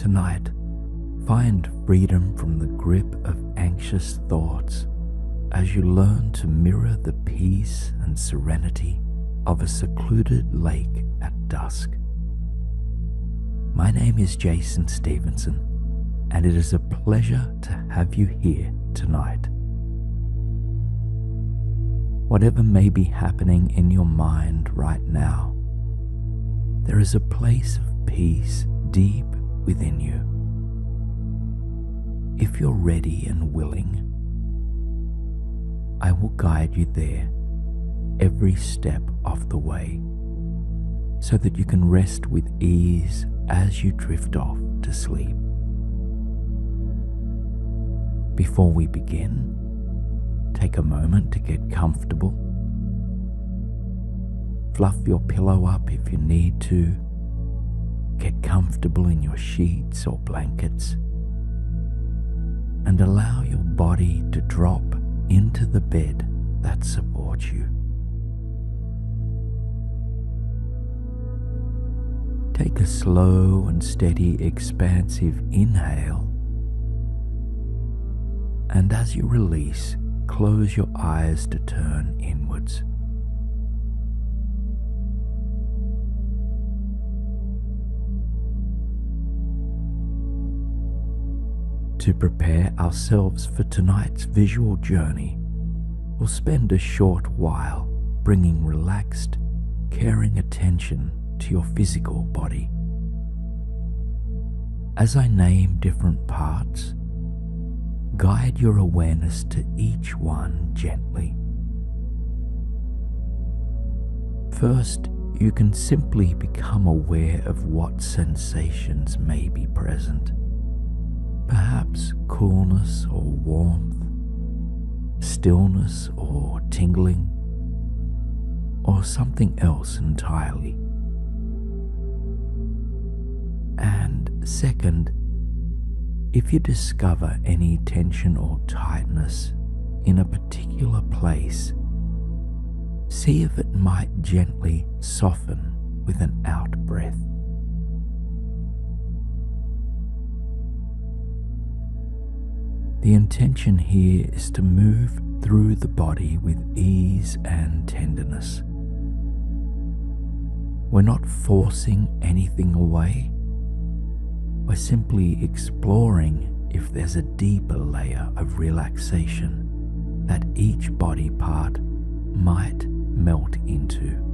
Tonight, find freedom from the grip of anxious thoughts as you learn to mirror the peace and serenity of a secluded lake at dusk. My name is Jason Stevenson, and it is a pleasure to have you here tonight. Whatever may be happening in your mind right now, there is a place of peace deep within you. If you're ready and willing, I will guide you there every step of the way so that you can rest with ease as you drift off to sleep. Before we begin, take a moment to get comfortable. Fluff your pillow up if you need to. Get comfortable in your sheets or blankets, and allow your body to drop into the bed that supports you. Take a slow and steady expansive inhale, and as you release, close your eyes to turn inwards. To prepare ourselves for tonight's visual journey, we'll spend a short while bringing relaxed, caring attention to your physical body. As I name different parts, guide your awareness to each one gently. First, you can simply become aware of what sensations may be present. Perhaps coolness or warmth, stillness or tingling, or something else entirely. And second, if you discover any tension or tightness in a particular place, see if it might gently soften with an out breath. The intention here is to move through the body with ease and tenderness. We're not forcing anything away. We're simply exploring if there's a deeper layer of relaxation that each body part might melt into.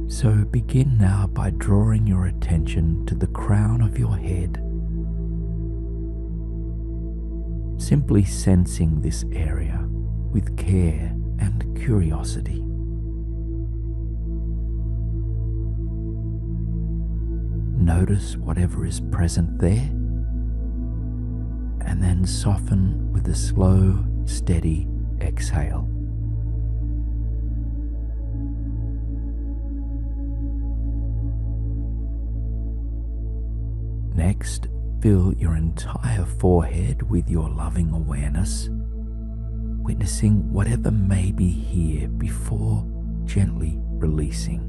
So begin now by drawing your attention to the crown of your head, simply sensing this area with care and curiosity. Notice whatever is present there, and then soften with a slow, steady exhale. Next, fill your entire forehead with your loving awareness, witnessing whatever may be here before gently releasing.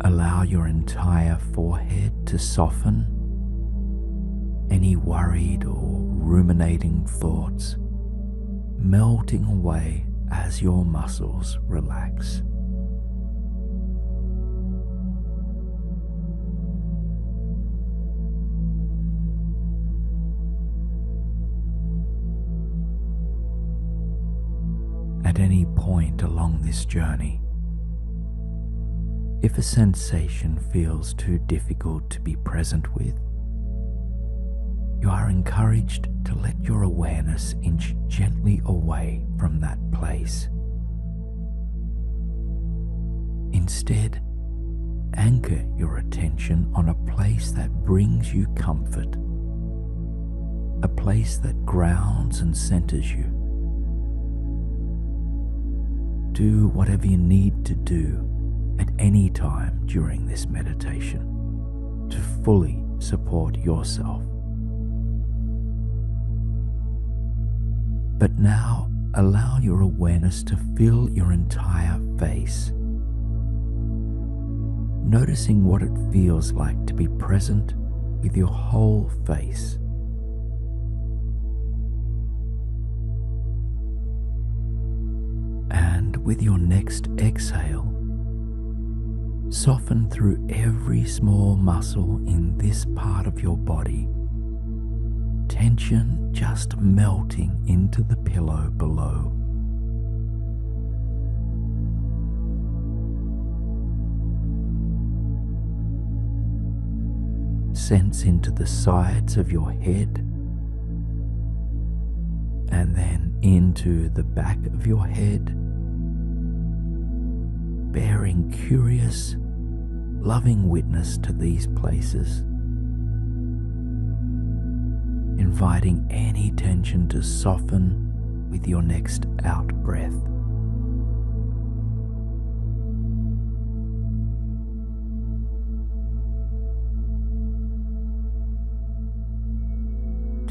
Allow your entire forehead to soften. Any worried or ruminating thoughts melting away as your muscles relax. At any point along this journey, if a sensation feels too difficult to be present with, you are encouraged to let your awareness inch gently away from that place. Instead, anchor your attention on a place that brings you comfort, a place that grounds and centers you. Do whatever you need to do at any time during this meditation to fully support yourself. But now allow your awareness to fill your entire face, noticing what it feels like to be present with your whole face. And with your next exhale, soften through every small muscle in this part of your body, tension just melting into the pillow below. Sense into the sides of your head and then into the back of your head, bearing curious, loving witness to these places, inviting any tension to soften with your next out breath.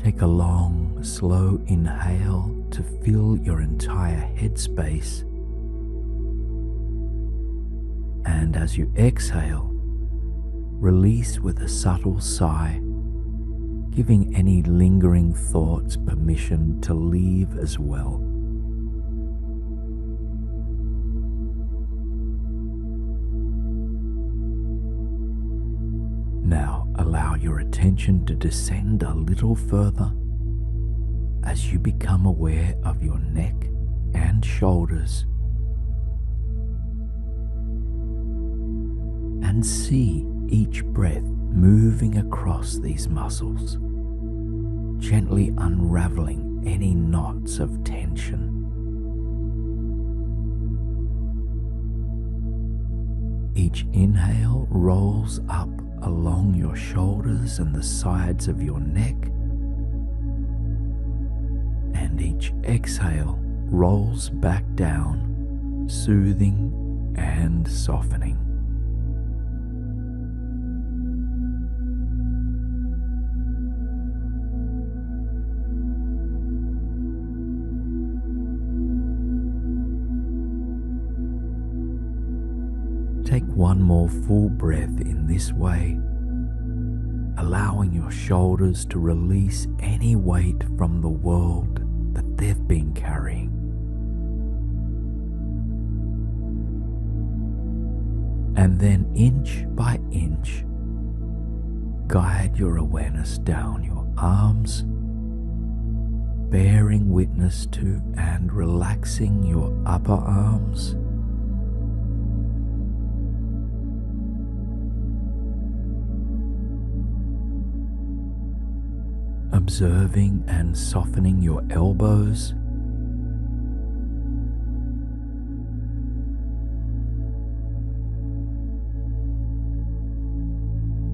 Take a long, slow inhale to fill your entire headspace. And as you exhale, release with a subtle sigh, giving any lingering thoughts permission to leave as well. Now allow your attention to descend a little further as you become aware of your neck and shoulders, and see each breath moving across these muscles, gently unraveling any knots of tension. Each inhale rolls up along your shoulders and the sides of your neck, and each exhale rolls back down, soothing and softening. Take one more full breath in this way, allowing your shoulders to release any weight from the world that they've been carrying. And then inch by inch, guide your awareness down your arms, bearing witness to and relaxing your upper arms, observing and softening your elbows,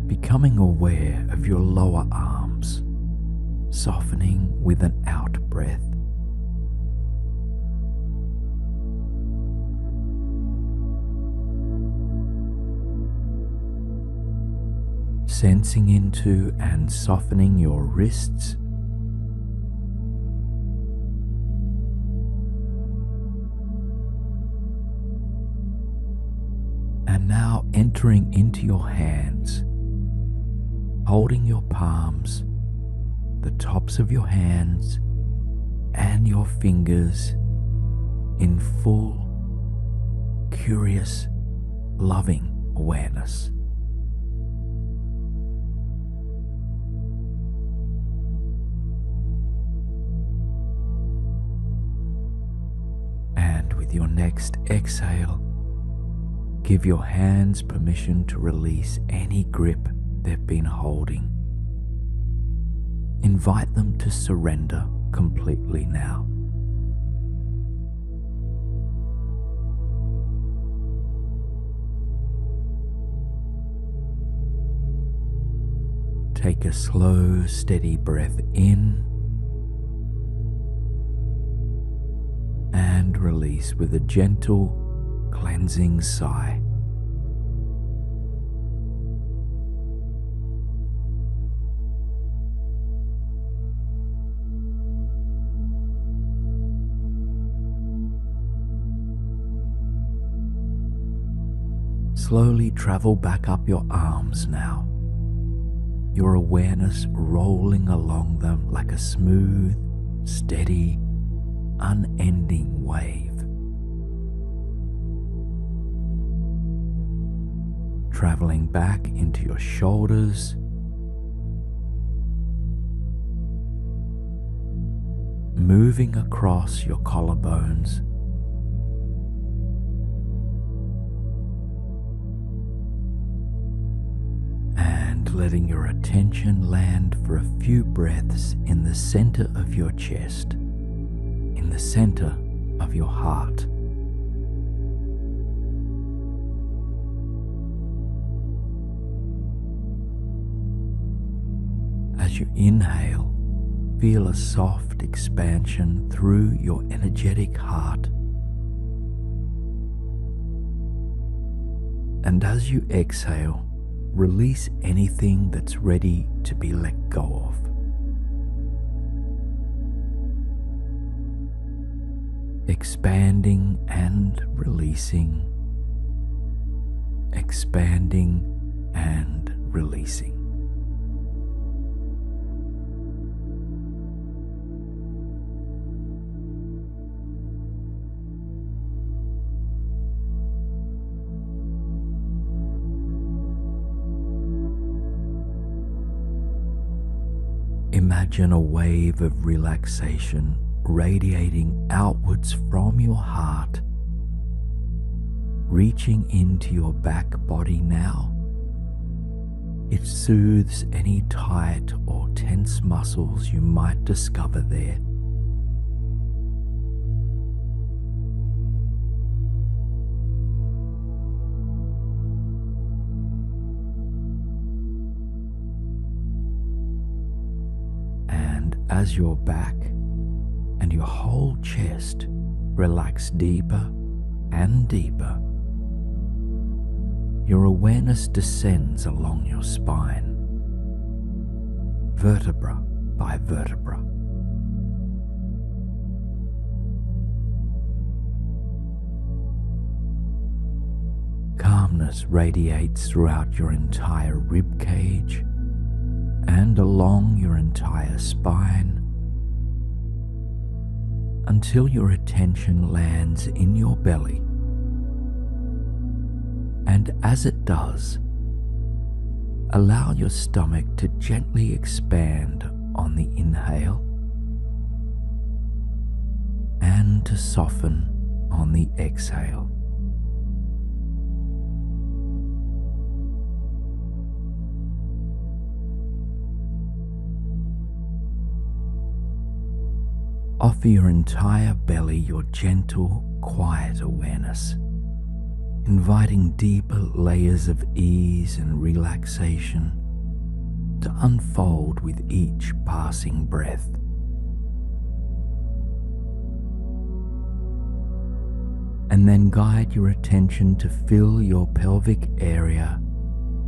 becoming aware of your lower arms, softening with an out breath. Sensing into and softening your wrists, and now entering into your hands, holding your palms, the tops of your hands, and your fingers in full, curious, loving awareness. Your next exhale, give your hands permission to release any grip they've been holding. Invite them to surrender completely now. Take a slow, steady breath in and release with a gentle, cleansing sigh. Slowly travel back up your arms now, your awareness rolling along them like a smooth, steady, unending wave. Traveling back into your shoulders, moving across your collarbones, and letting your attention land for a few breaths in the center of your chest, in the center of your heart. As you inhale, feel a soft expansion through your energetic heart. And as you exhale, release anything that's ready to be let go of. Expanding and releasing, expanding and releasing. Imagine a wave of relaxation radiating outwards from your heart, reaching into your back body now. It soothes any tight or tense muscles you might discover there. As your back and your whole chest relax deeper and deeper, your awareness descends along your spine, vertebra by vertebra. Calmness radiates throughout your entire rib cage and along your entire spine until your attention lands in your belly. And as it does, allow your stomach to gently expand on the inhale and to soften on the exhale. Offer your entire belly your gentle, quiet awareness, inviting deeper layers of ease and relaxation to unfold with each passing breath. And then guide your attention to fill your pelvic area,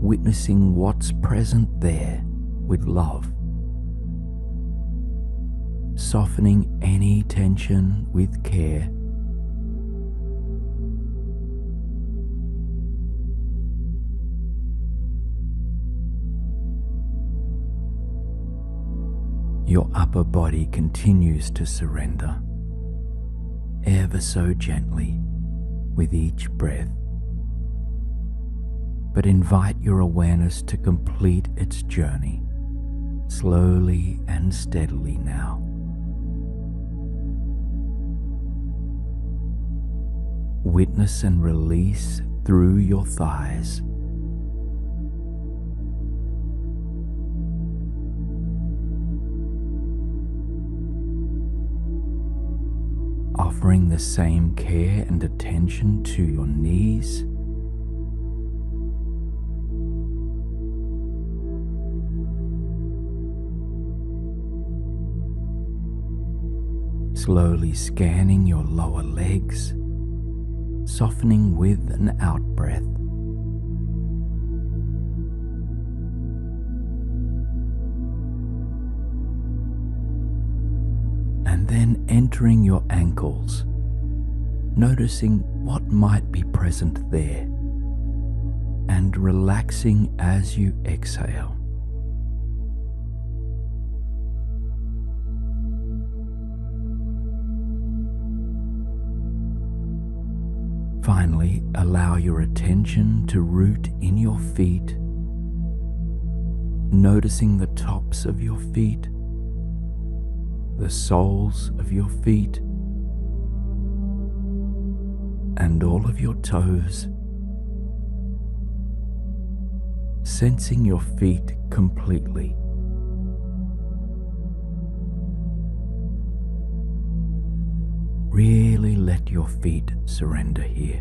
witnessing what's present there with love, softening any tension with care, your upper body continues to surrender, ever so gently with each breath, but invite your awareness to complete its journey, slowly and steadily now. Witness and release through your thighs. Offering the same care and attention to your knees. Slowly scanning your lower legs, softening with an out-breath. And then entering your ankles, noticing what might be present there. and relaxing as you exhale. Finally, allow your attention to root in your feet, noticing the tops of your feet, the soles of your feet, and all of your toes, sensing your feet completely. Really let your feet surrender here.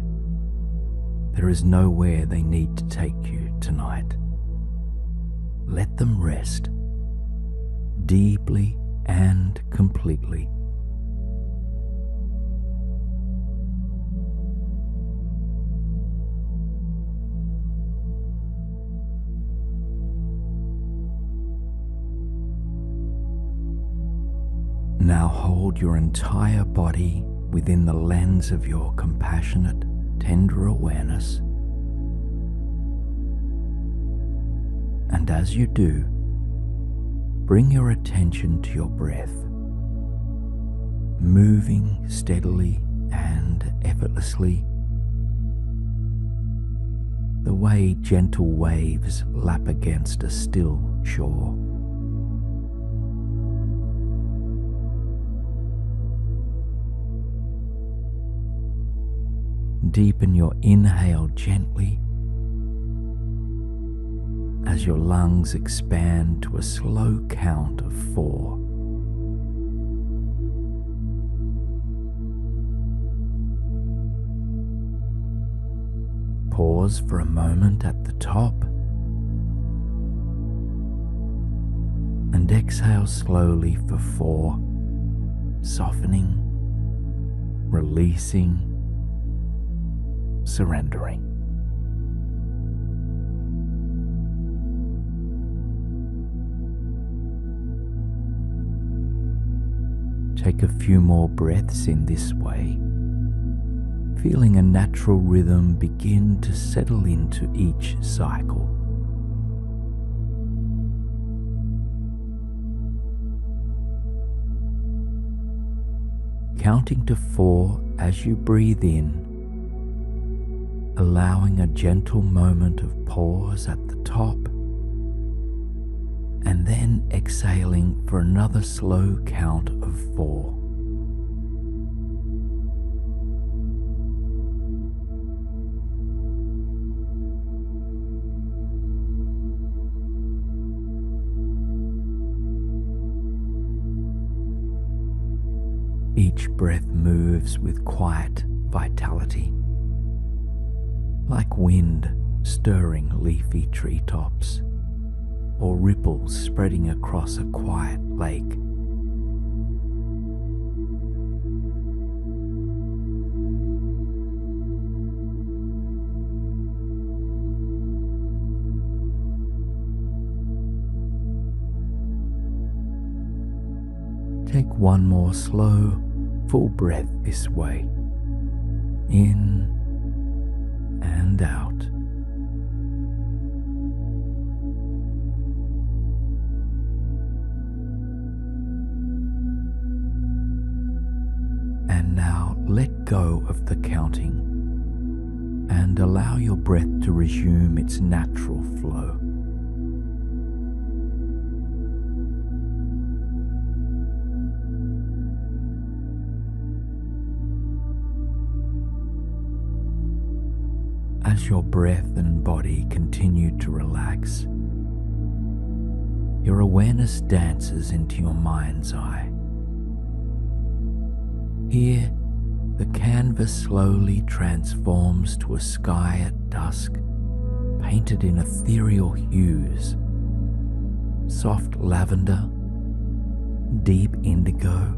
There is nowhere they need to take you tonight. Let them rest deeply and completely. Now hold your entire body within the lens of your compassionate, tender awareness. And as you do, bring your attention to your breath, moving steadily and effortlessly, the way gentle waves lap against a still shore. Deepen your inhale gently as your lungs expand to a slow count of 4. Pause for a moment at the top and exhale slowly for 4, softening, releasing, surrendering. Take a few more breaths in this way, feeling a natural rhythm begin to settle into each cycle. Counting to 4 as you breathe in, allowing a gentle moment of pause at the top, and then exhaling for another slow count of 4. Each breath moves with quiet vitality, like wind stirring leafy treetops, or ripples spreading across a quiet lake. Take one more slow, full breath this way, in and out. And now let go of the counting and allow your breath to resume its natural flow. As your breath and body continue to relax, your awareness dances into your mind's eye. Here, the canvas slowly transforms to a sky at dusk, painted in ethereal hues, soft lavender, deep indigo,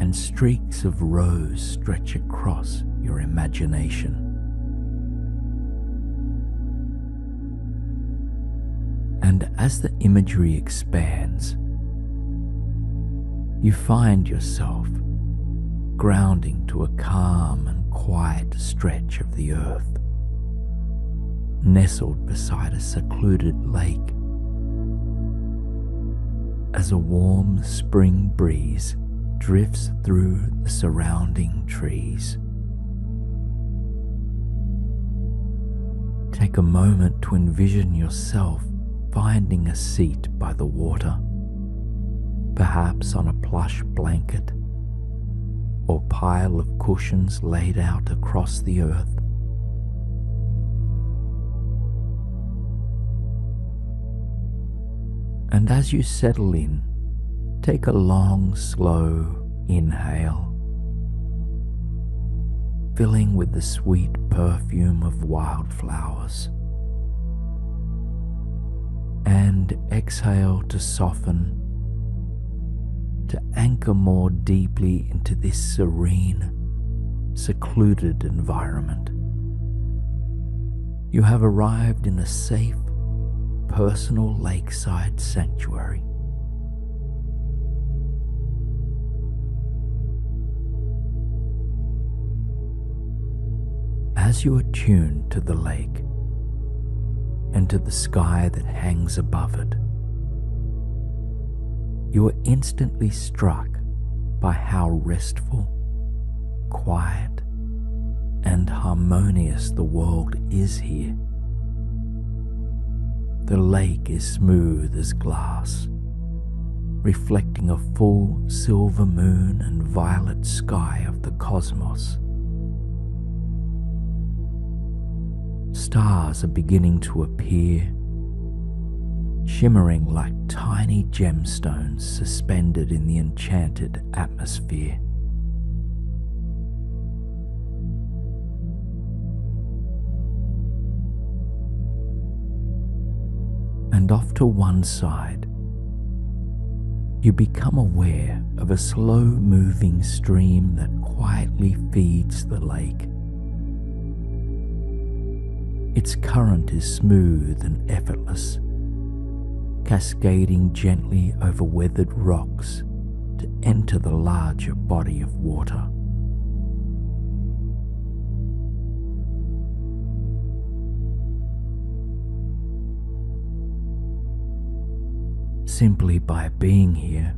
and streaks of rose stretch across your imagination. And as the imagery expands, you find yourself grounding to a calm and quiet stretch of the earth, nestled beside a secluded lake. As a warm spring breeze drifts through the surrounding trees, take a moment to envision yourself finding a seat by the water, perhaps on a plush blanket or pile of cushions laid out across the earth. And as you settle in, take a long, slow inhale, filling with the sweet perfume of wildflowers, and exhale to soften, to anchor more deeply into this serene, secluded environment. You have arrived in a safe, personal lakeside sanctuary. As you attune to the lake and to the sky that hangs above it, you are instantly struck by how restful, quiet, and harmonious the world is here. The lake is smooth as glass, reflecting a full silver moon and violet sky of the cosmos. Stars are beginning to appear, shimmering like tiny gemstones suspended in the enchanted atmosphere. And off to one side, you become aware of a slow-moving stream that quietly feeds the lake. Its current is smooth and effortless, cascading gently over weathered rocks to enter the larger body of water. Simply by being here,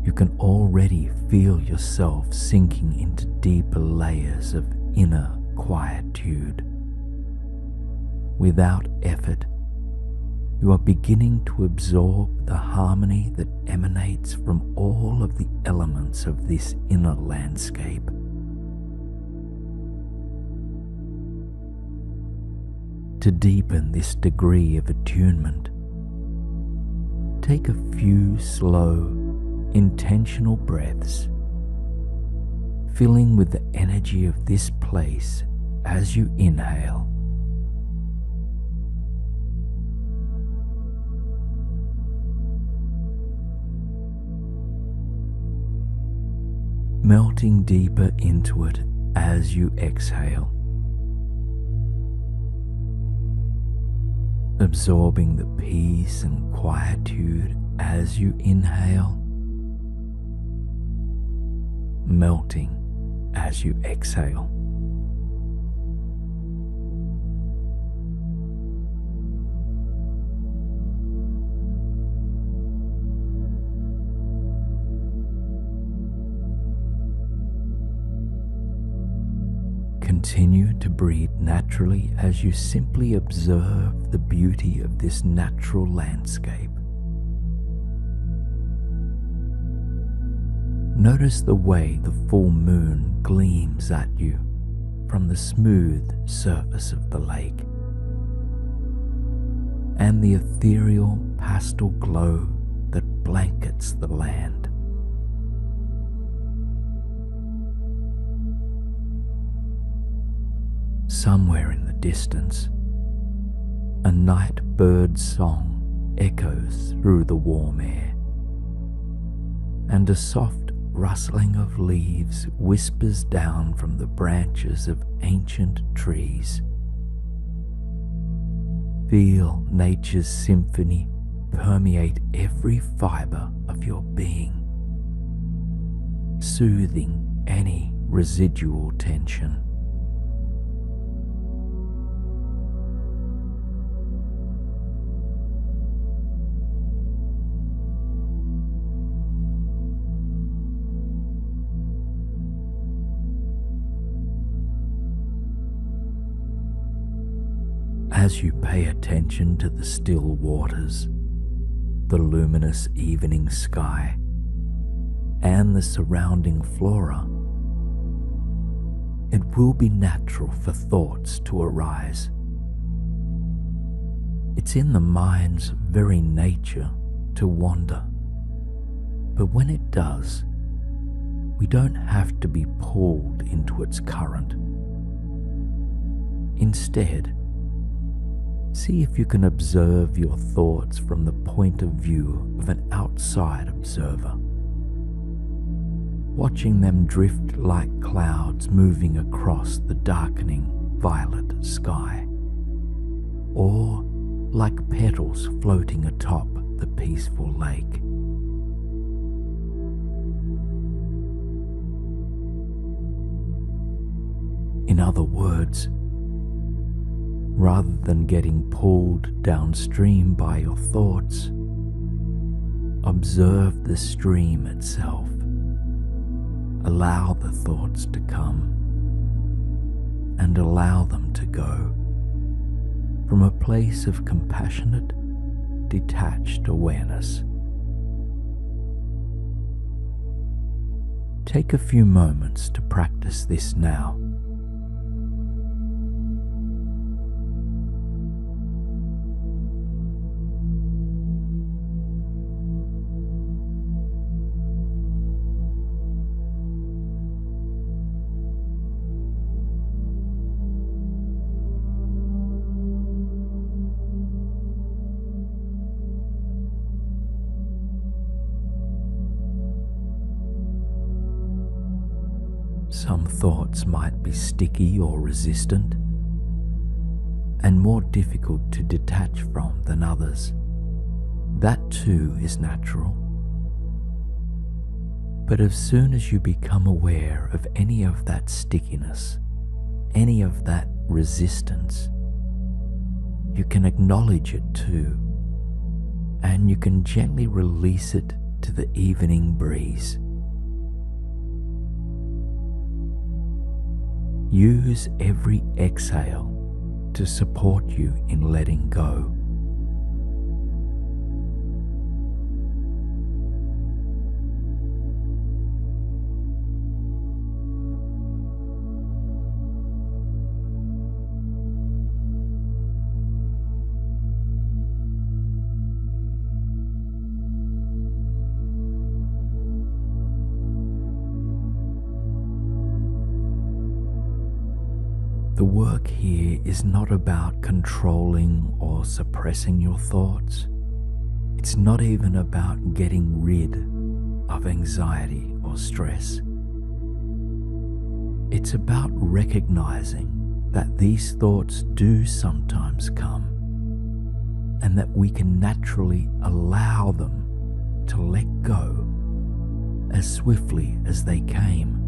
you can already feel yourself sinking into deeper layers of inner quietude. Without effort, you are beginning to absorb the harmony that emanates from all of the elements of this inner landscape. To deepen this degree of attunement, take a few slow, intentional breaths, filling with the energy of this place as you inhale. Melting deeper into it as you exhale, absorbing the peace and quietude as you inhale, melting as you exhale. Continue to breathe naturally as you simply observe the beauty of this natural landscape. Notice the way the full moon gleams at you from the smooth surface of the lake, and the ethereal pastel glow that blankets the land. Somewhere in the distance, a night bird's song echoes through the warm air, and a soft rustling of leaves whispers down from the branches of ancient trees. Feel nature's symphony permeate every fiber of your being, soothing any residual tension. As you pay attention to the still waters, the luminous evening sky, and the surrounding flora, it will be natural for thoughts to arise. It's in the mind's very nature to wander, but when it does, we don't have to be pulled into its current. Instead, see if you can observe your thoughts from the point of view of an outside observer, watching them drift like clouds moving across the darkening violet sky, or like petals floating atop the peaceful lake. In other words, rather than getting pulled downstream by your thoughts, observe the stream itself. Allow the thoughts to come and allow them to go from a place of compassionate, detached awareness. Take a few moments to practice this now. Some thoughts might be sticky or resistant, and more difficult to detach from than others. That too is natural. But as soon as you become aware of any of that stickiness, any of that resistance, you can acknowledge it too, and you can gently release it to the evening breeze. Use every exhale to support you in letting go. The work here is not about controlling or suppressing your thoughts. It's not even about getting rid of anxiety or stress. It's about recognizing that these thoughts do sometimes come, and that we can naturally allow them to let go as swiftly as they came.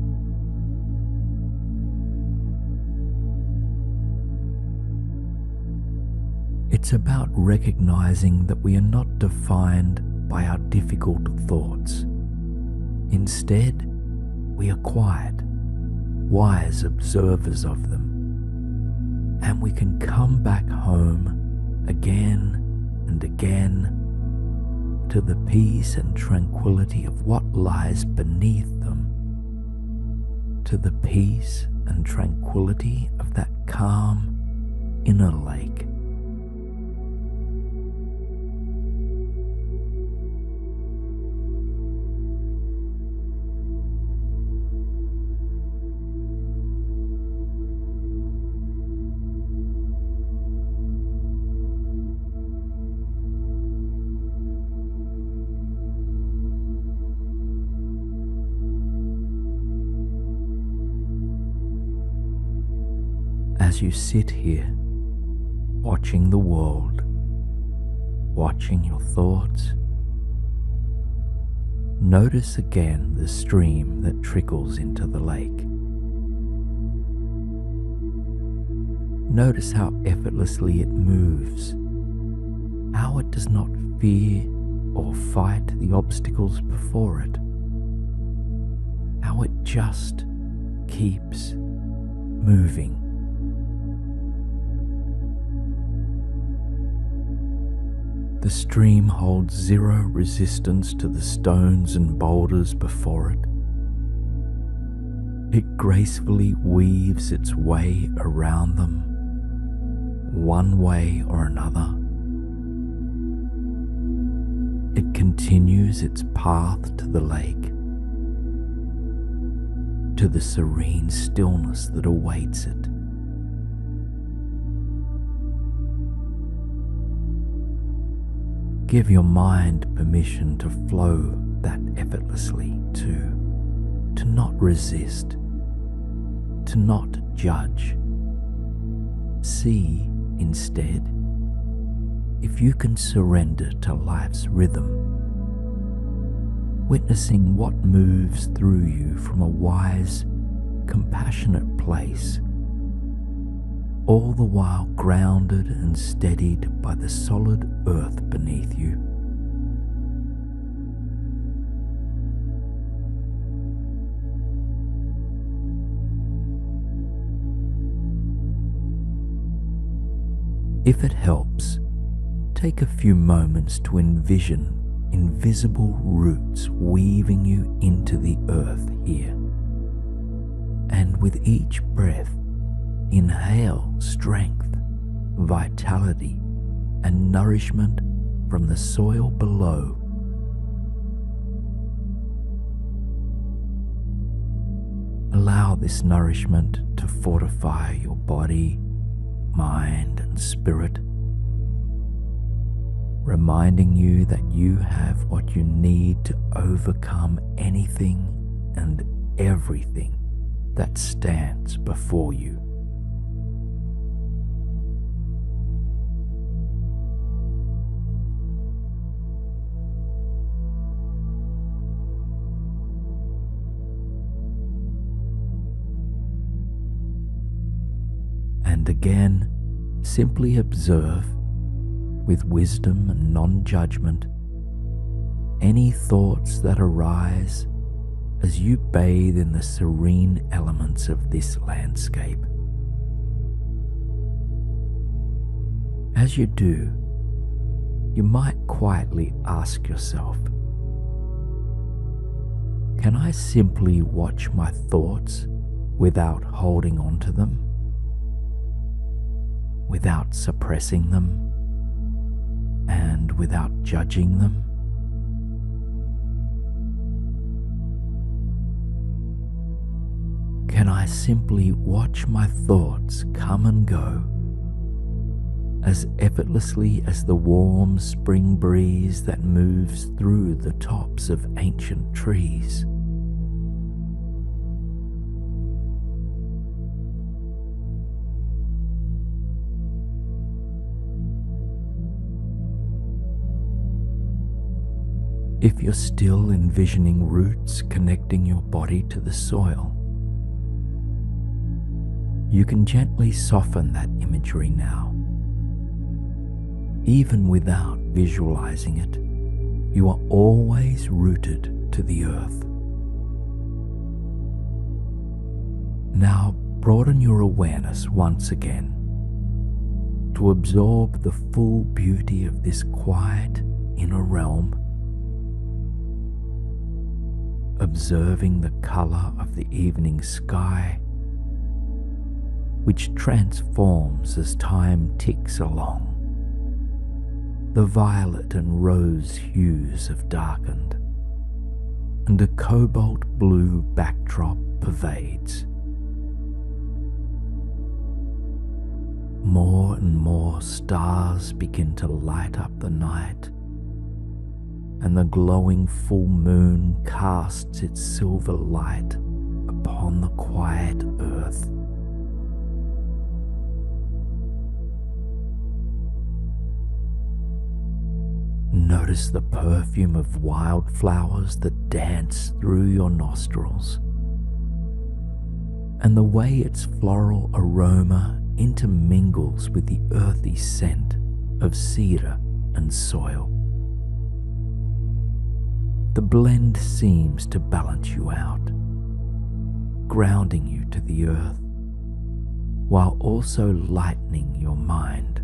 It's about recognizing that we are not defined by our difficult thoughts. Instead, we are quiet, wise observers of them, and we can come back home again and again to the peace and tranquility of what lies beneath them, to the peace and tranquility of that calm inner lake. As you sit here, watching the world, watching your thoughts, notice again the stream that trickles into the lake. Notice how effortlessly it moves, how it does not fear or fight the obstacles before it, how it just keeps moving. The stream holds zero resistance to the stones and boulders before it. It gracefully weaves its way around them, one way or another. It continues its path to the lake, to the serene stillness that awaits it. Give your mind permission to flow that effortlessly, to not resist, to not judge. See, instead, if you can surrender to life's rhythm, witnessing what moves through you from a wise, compassionate place, all the while grounded and steadied by the solid earth beneath you. If it helps, take a few moments to envision invisible roots weaving you into the earth here. And with each breath, inhale strength, vitality, and nourishment from the soil below. Allow this nourishment to fortify your body, mind, and spirit, reminding you that you have what you need to overcome anything and everything that stands before you. And again, simply observe, with wisdom and non-judgment, any thoughts that arise as you bathe in the serene elements of this landscape. As you do, you might quietly ask yourself, can I simply watch my thoughts without holding on to them? Without suppressing them, and without judging them? Can I simply watch my thoughts come and go as effortlessly as the warm spring breeze that moves through the tops of ancient trees? If you're still envisioning roots connecting your body to the soil, you can gently soften that imagery now. Even without visualizing it, you are always rooted to the earth. Now broaden your awareness once again to absorb the full beauty of this quiet inner realm, observing the color of the evening sky, which transforms as time ticks along. The violet and rose hues have darkened, and a cobalt blue backdrop pervades. More and more stars begin to light up the night, and the glowing full moon casts its silver light upon the quiet earth. Notice the perfume of wildflowers that dance through your nostrils, and the way its floral aroma intermingles with the earthy scent of cedar and soil. The blend seems to balance you out, grounding you to the earth, while also lightening your mind.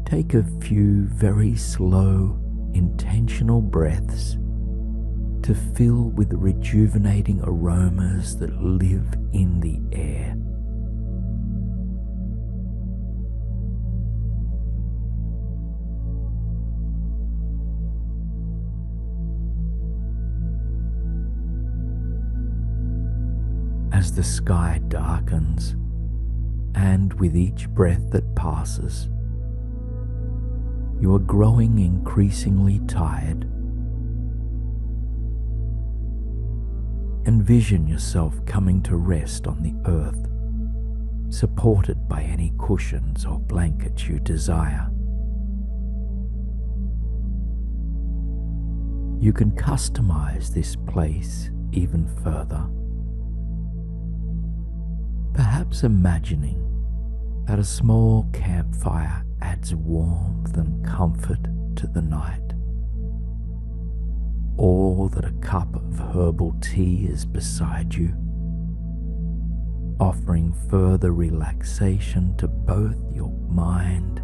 take a few very slow, intentional breaths to fill with the rejuvenating aromas that live in the air. As the sky darkens, and with each breath that passes, you are growing increasingly tired. Envision yourself coming to rest on the earth, supported by any cushions or blankets you desire. You can customize this place even further, perhaps imagining that a small campfire adds warmth and comfort to the night, or that a cup of herbal tea is beside you, offering further relaxation to both your mind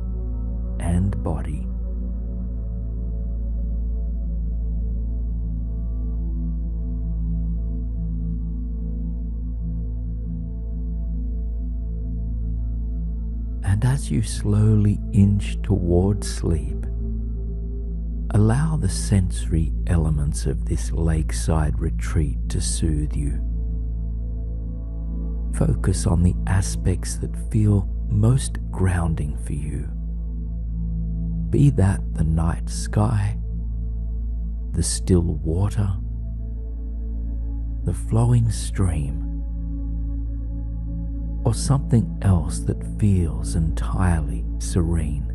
and body. And as you slowly inch towards sleep, allow the sensory elements of this lakeside retreat to soothe you. Focus on the aspects that feel most grounding for you, be that the night sky, the still water, the flowing stream, or something else that feels entirely serene.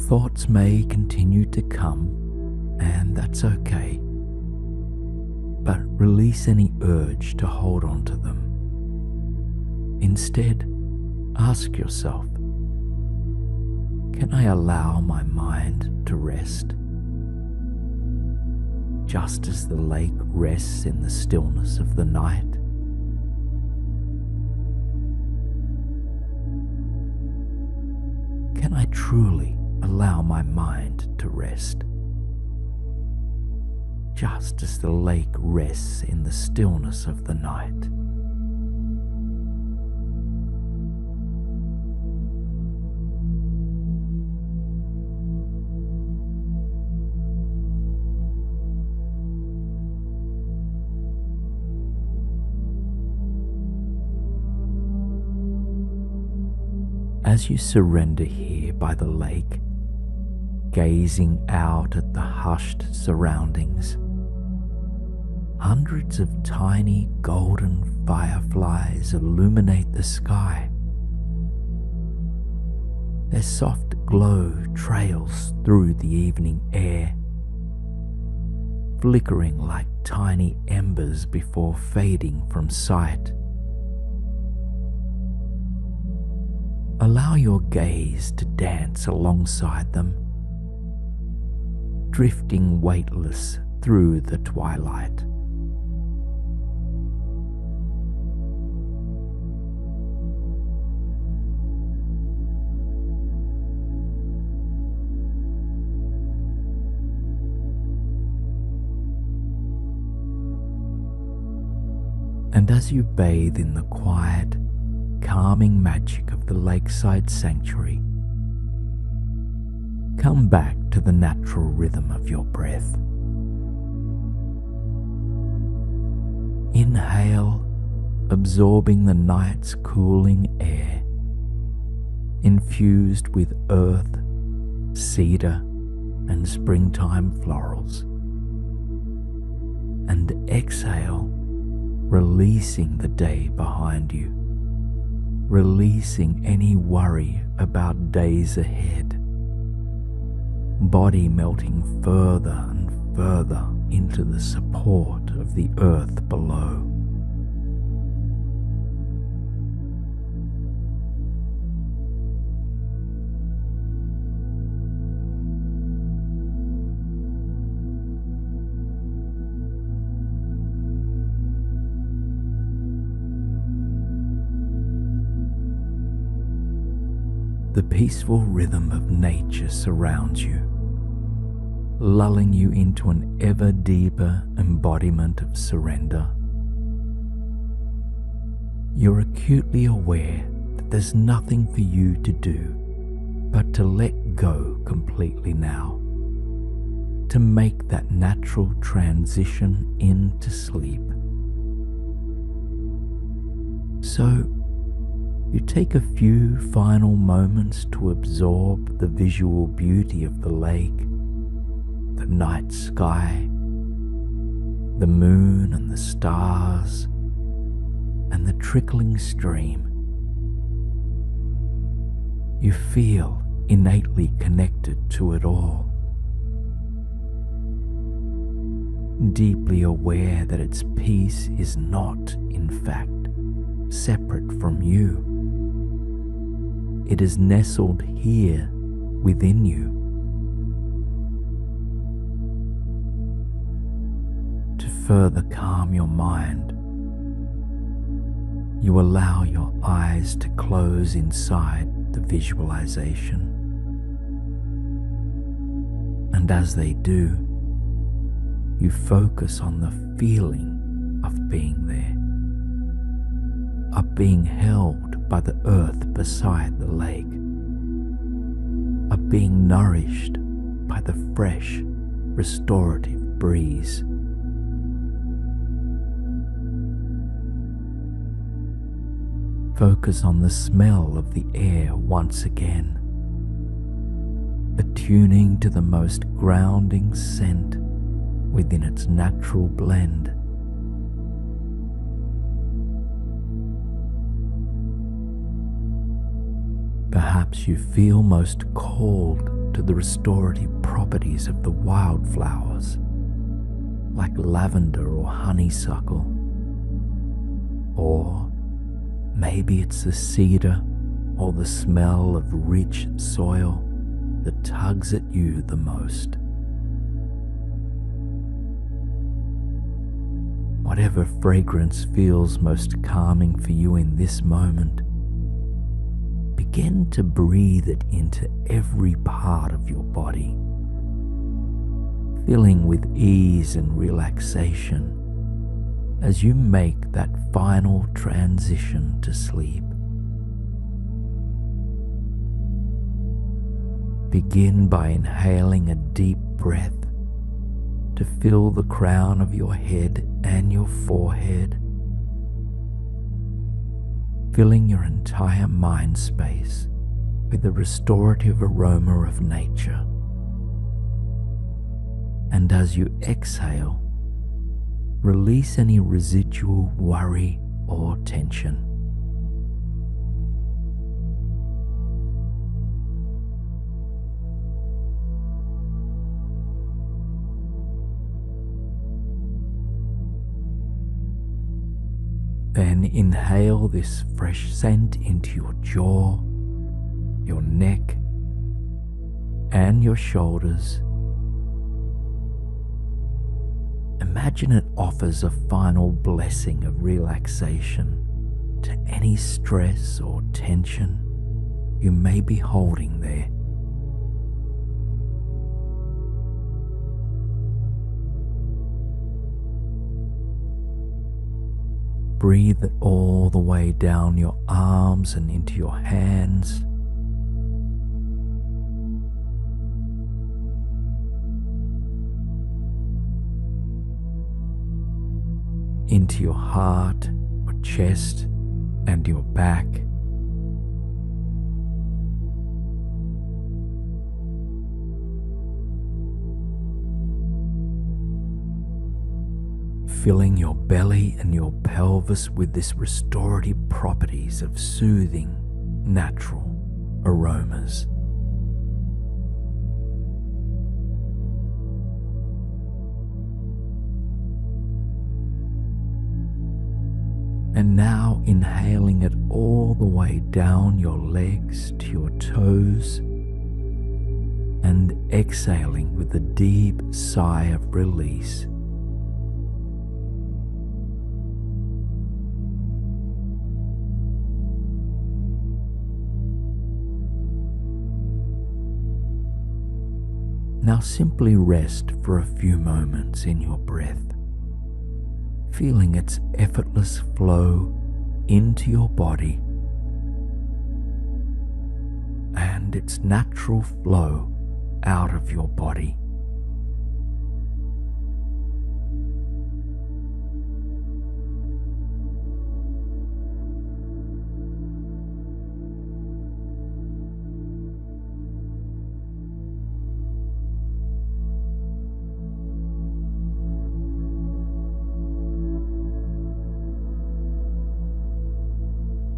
Thoughts may continue to come, and that's okay. But release any urge to hold on to them. Instead, ask yourself, can I allow my mind to rest? Just as the lake rests in the stillness of the night. Can I truly allow my mind to rest? Just as the lake rests in the stillness of the night. As you surrender here by the lake, gazing out at the hushed surroundings, hundreds of tiny golden fireflies illuminate the sky. Their soft glow trails through the evening air, flickering like tiny embers before fading from sight. Allow your gaze to dance alongside them, drifting weightless through the twilight. And as you bathe in the quiet, calming magic of the lakeside sanctuary, come back to the natural rhythm of your breath. Inhale, absorbing the night's cooling air, infused with earth, cedar, and springtime florals. And exhale, releasing the day behind you, releasing any worry about days ahead, body melting further and further into the support of the earth below. The peaceful rhythm of nature surrounds you, lulling you into an ever deeper embodiment of surrender. You're acutely aware that there's nothing for you to do but to let go completely now, to make that natural transition into sleep. So, you take a few final moments to absorb the visual beauty of the lake, the night sky, the moon and the stars, and the trickling stream. You feel innately connected to it all, deeply aware that its peace is not, in fact, separate from you. It is nestled here within you. To further calm your mind, you allow your eyes to close inside the visualization. And as they do, you focus on the feeling of being there, of being held by the earth beside the lake, of being nourished by the fresh, restorative breeze. Focus on the smell of the air once again, attuning to the most grounding scent within its natural blend. Perhaps you feel most called to the restorative properties of the wildflowers, like lavender or honeysuckle. Or maybe it's the cedar or the smell of rich soil that tugs at you the most. Whatever fragrance feels most calming for you in this moment, begin to breathe it into every part of your body, filling with ease and relaxation as you make that final transition to sleep. Begin by inhaling a deep breath to fill the crown of your head and your forehead, filling your entire mind space with the restorative aroma of nature. And as you exhale, release any residual worry or tension. Then inhale this fresh scent into your jaw, your neck, and your shoulders. Imagine it offers a final blessing of relaxation to any stress or tension you may be holding there. Breathe it all the way down your arms and into your hands. Into your heart, your chest, and your back. Filling your belly and your pelvis with this restorative properties of soothing, natural aromas. And now inhaling it all the way down your legs to your toes, and exhaling with a deep sigh of release. Now simply rest for a few moments in your breath, feeling its effortless flow into your body and its natural flow out of your body.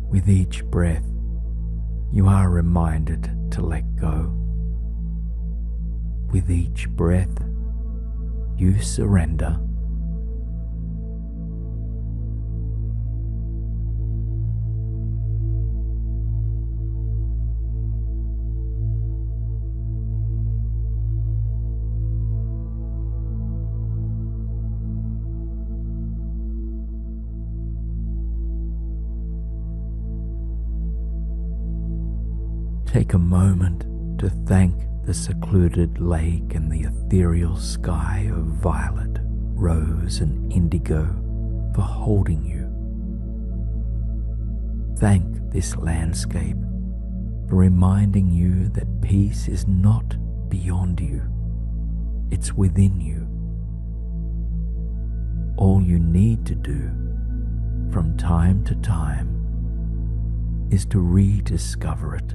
With each breath, you are reminded to let go. With each breath, you surrender. Take a moment to thank the secluded lake and the ethereal sky of violet, rose, and indigo for holding you. Thank this landscape for reminding you that peace is not beyond you, it's within you. All you need to do from time to time is to rediscover it.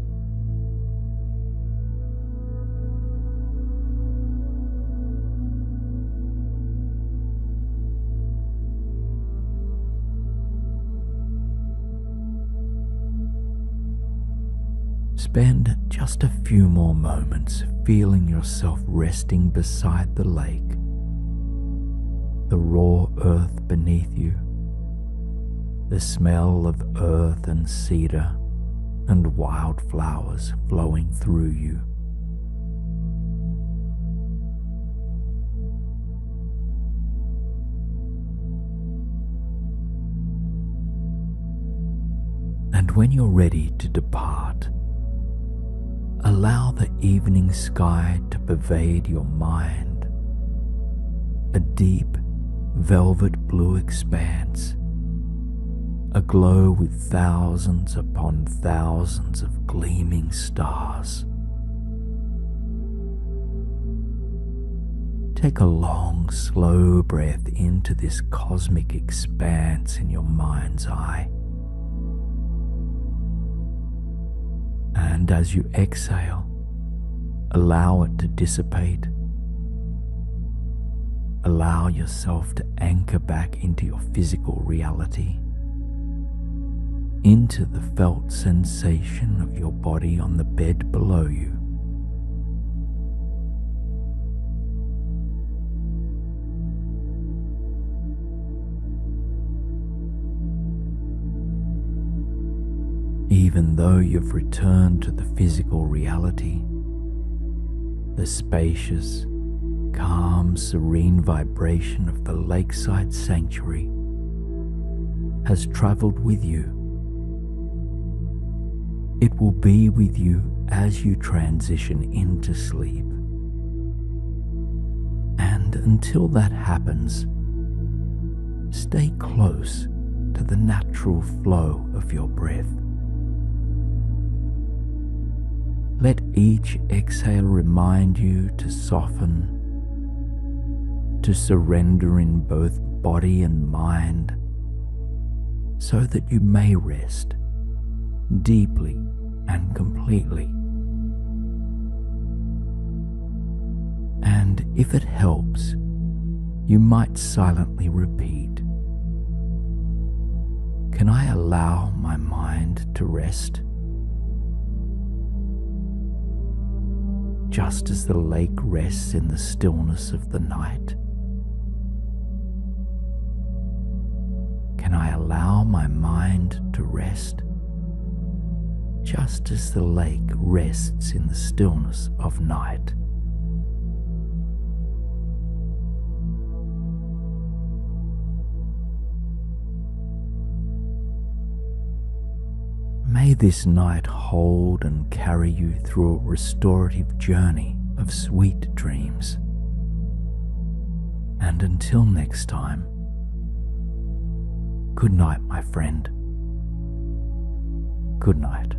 Spend just a few more moments feeling yourself resting beside the lake, the raw earth beneath you, the smell of earth and cedar and wildflowers flowing through you. And when you're ready to depart, allow the evening sky to pervade your mind, a deep velvet blue expanse, aglow with thousands upon thousands of gleaming stars. Take a long, slow breath into this cosmic expanse in your mind's eye. And as you exhale, allow it to dissipate. Allow yourself to anchor back into your physical reality, into the felt sensation of your body on the bed below you. Even though you've returned to the physical reality, the spacious, calm, serene vibration of the lakeside sanctuary has traveled with you. It will be with you as you transition into sleep. And until that happens, stay close to the natural flow of your breath. Let each exhale remind you to soften, to surrender in both body and mind, so that you may rest deeply and completely. And if it helps, you might silently repeat, "Can I allow my mind to rest?" Just as the lake rests in the stillness of the night. Can I allow my mind to rest? Just as the lake rests in the stillness of night. May this night hold and carry you through a restorative journey of sweet dreams. And until next time, good night, my friend. Good night.